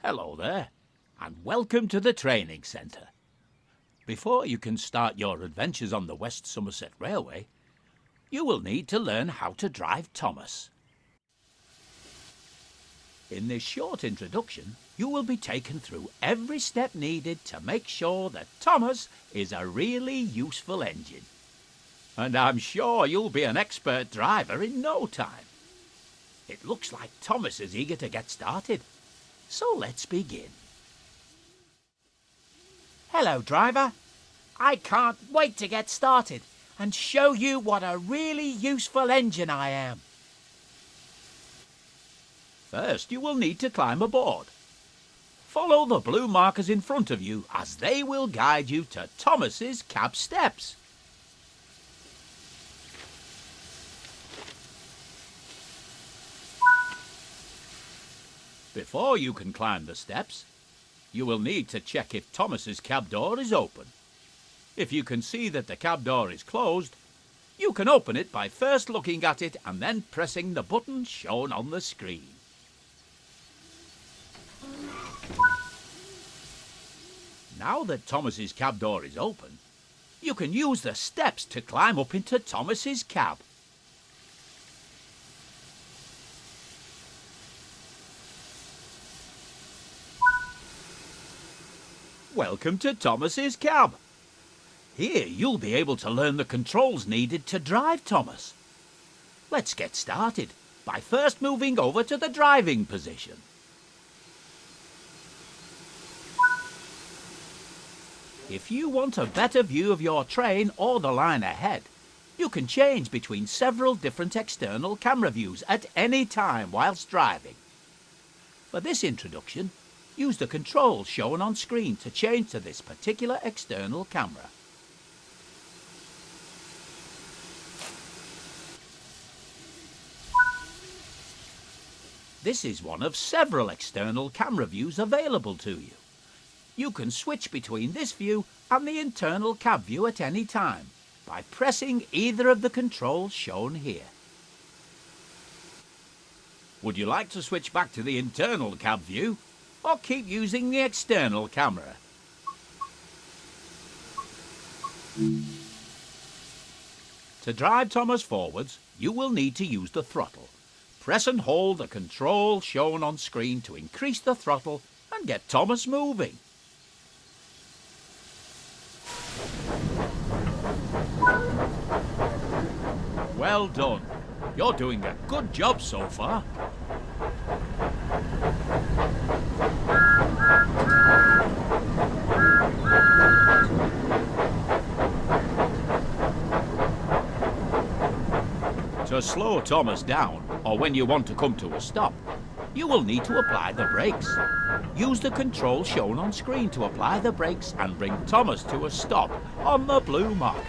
Hello there, and welcome to the training centre. Before you can start your adventures on the West Somerset Railway, you will need to learn how to drive Thomas. In this short introduction, you will be taken through every step needed to make sure that Thomas is a really useful engine. And I'm sure you'll be an expert driver in no time. It looks like Thomas is eager to get started, so let's begin. Hello, driver. I can't wait to get started and show you what a really useful engine I am. First, you will need to climb aboard. Follow the blue markers in front of you as they will guide you to Thomas's cab steps. Before you can climb the steps, you will need to check if Thomas's cab door is open. If you can see that the cab door is closed, you can open it by first looking at it and then pressing the button shown on the screen. Now that Thomas's cab door is open, you can use the steps to climb up into Thomas's cab. Welcome to Thomas's cab. Here you'll be able to learn the controls needed to drive Thomas. Let's get started by first moving over to the driving position. If you want a better view of your train or the line ahead, you can change between several different external camera views at any time whilst driving. For this introduction, use the controls shown on screen to change to this particular external camera. This is one of several external camera views available to you. You can switch between this view and the internal cab view at any time by pressing either of the controls shown here. Would you like to switch back to the internal cab view or keep using the external camera? To drive Thomas forwards, you will need to use the throttle. Press and hold the control shown on screen to increase the throttle and get Thomas moving. Well done. You're doing a good job so far. To slow Thomas down, or when you want to come to a stop, you will need to apply the brakes. Use the control shown on screen to apply the brakes and bring Thomas to a stop on the blue marker.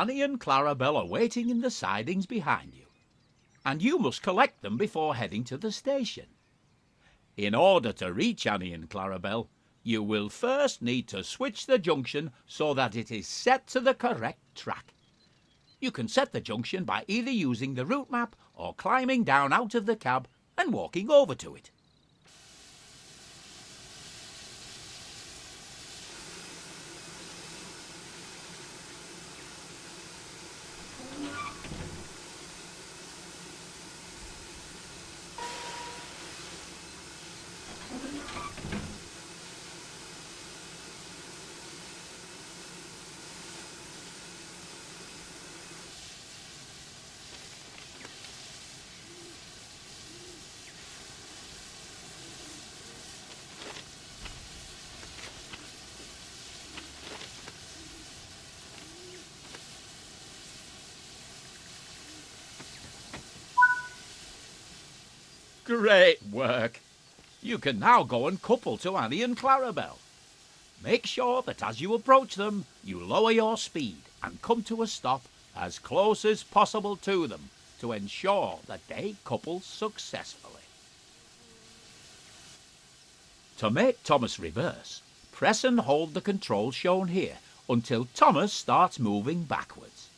Annie and Clarabelle are waiting in the sidings behind you, and you must collect them before heading to the station. In order to reach Annie and Clarabelle, you will first need to switch the junction so that it is set to the correct track. You can set the junction by either using the route map or climbing down out of the cab and walking over to it. Great work! You can now go and couple to Annie and Clarabelle. Make sure that as you approach them, you lower your speed and come to a stop as close as possible to them to ensure that they couple successfully. To make Thomas reverse, press and hold the controls shown here until Thomas starts moving backwards.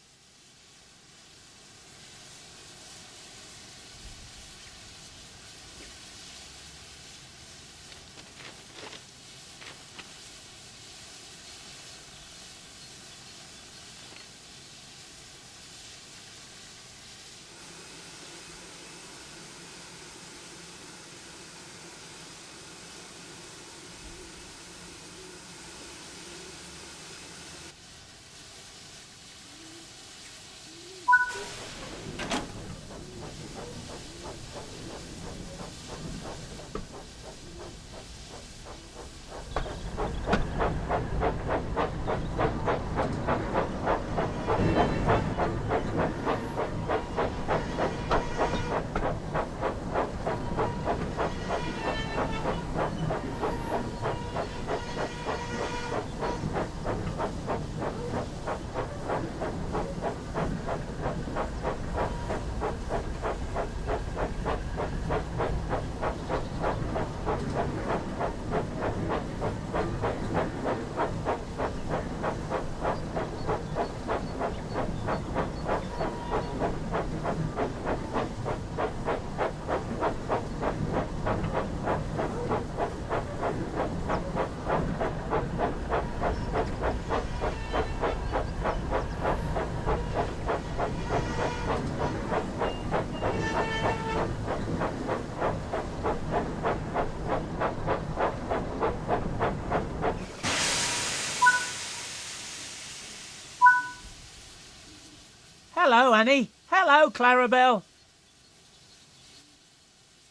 Hello, Annie. Hello, Clarabelle.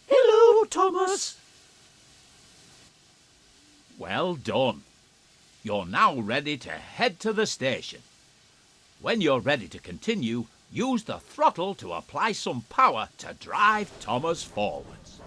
Hello, Thomas. Well done. You're now ready to head to the station. When you're ready to continue, use the throttle to apply some power to drive Thomas forwards.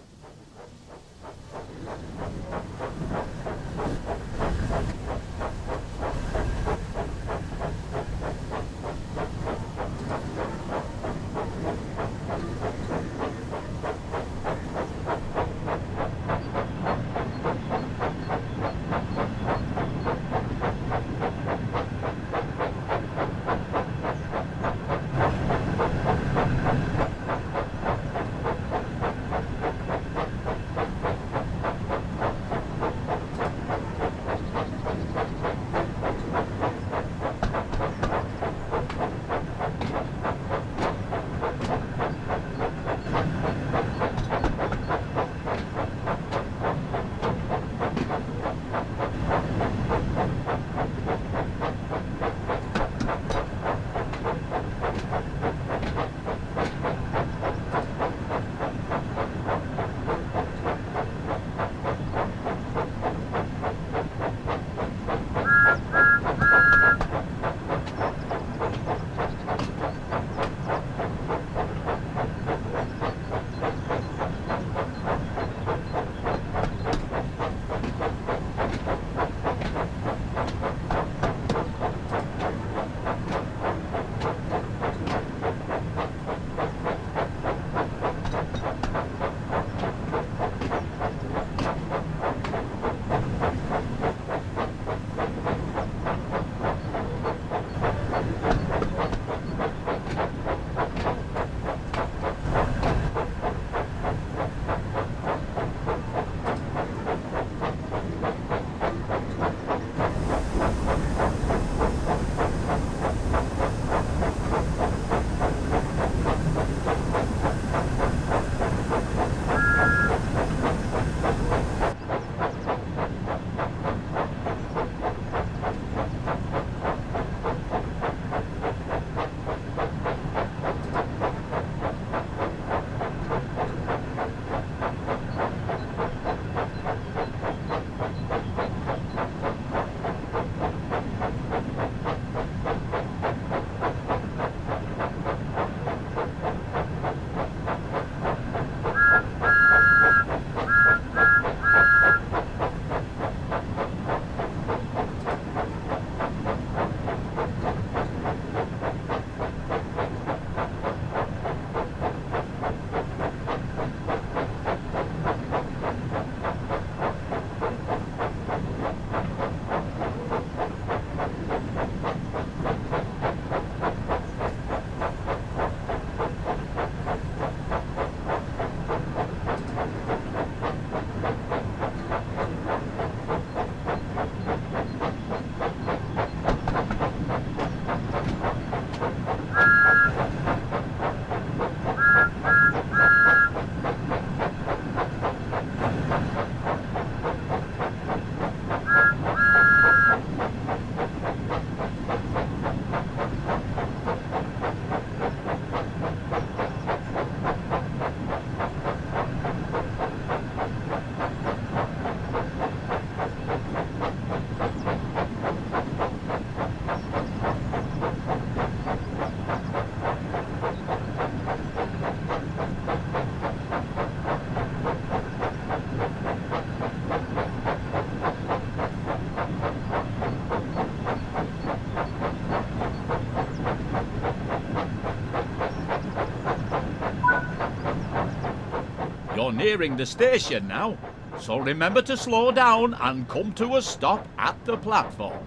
You're nearing the station now, so remember to slow down and come to a stop at the platform.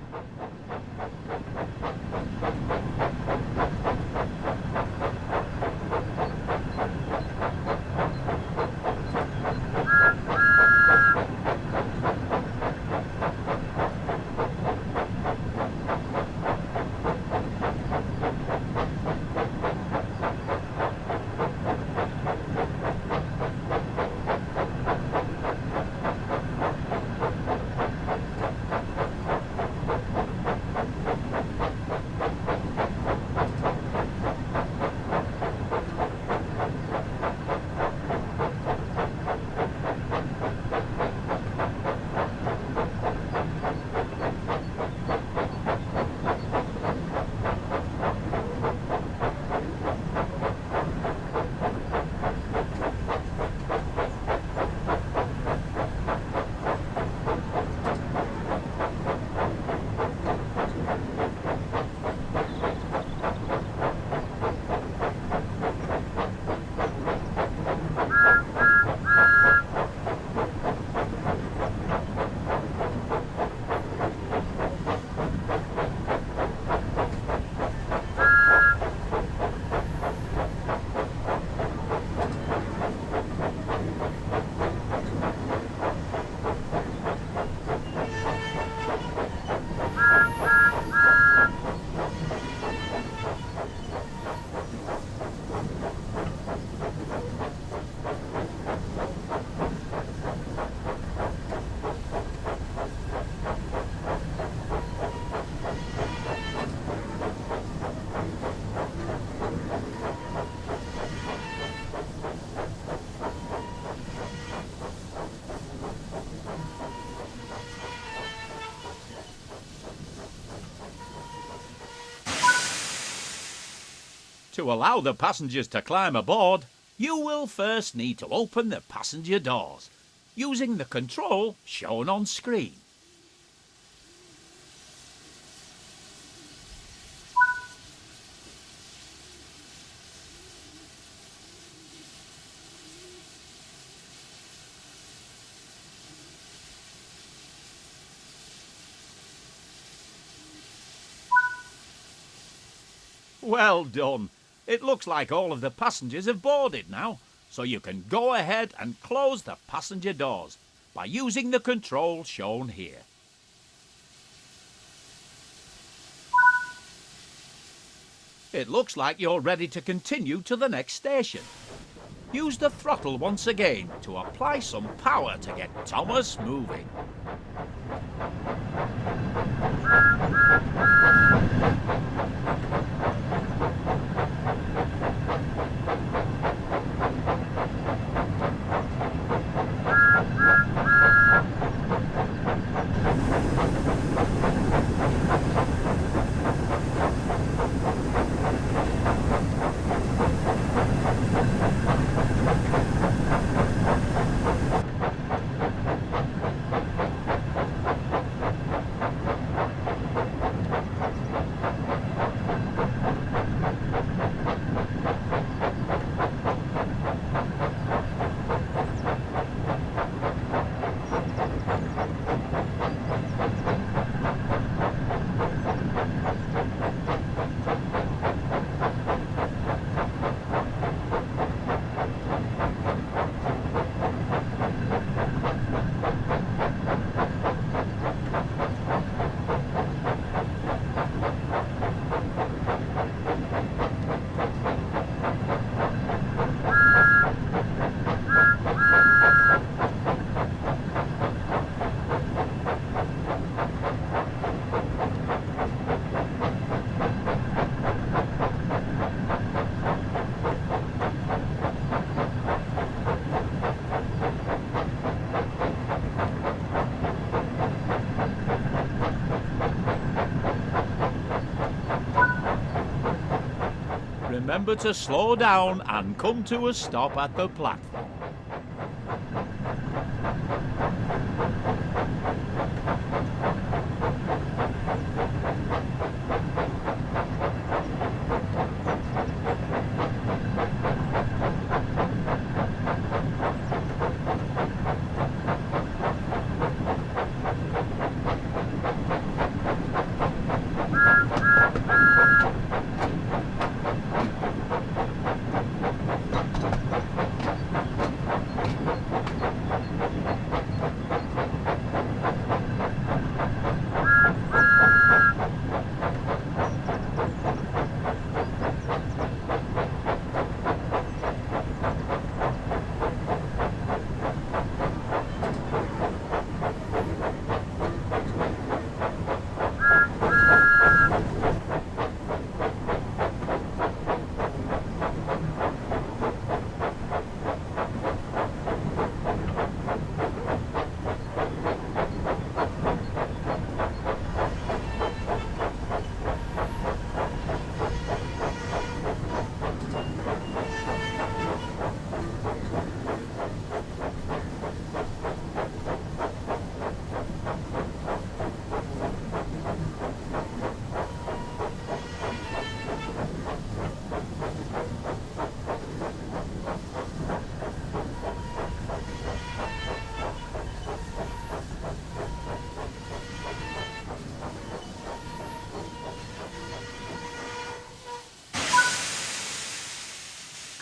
To allow the passengers to climb aboard, you will first need to open the passenger doors, using the control shown on screen. Well done! It looks like all of the passengers have boarded now, so you can go ahead and close the passenger doors by using the control shown here. It looks like you're ready to continue to the next station. Use the throttle once again to apply some power to get Thomas moving. Remember to slow down and come to a stop at the platform.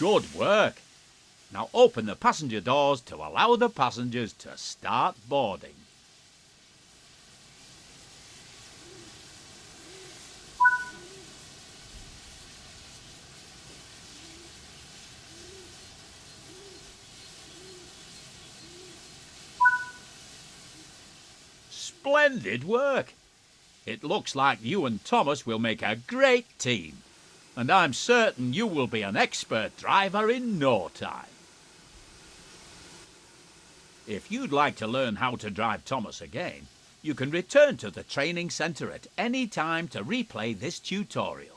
Good work. Now open the passenger doors to allow the passengers to start boarding. Splendid work. It looks like you and Thomas will make a great team, and I'm certain you will be an expert driver in no time. If you'd like to learn how to drive Thomas again, you can return to the training centre at any time to replay this tutorial.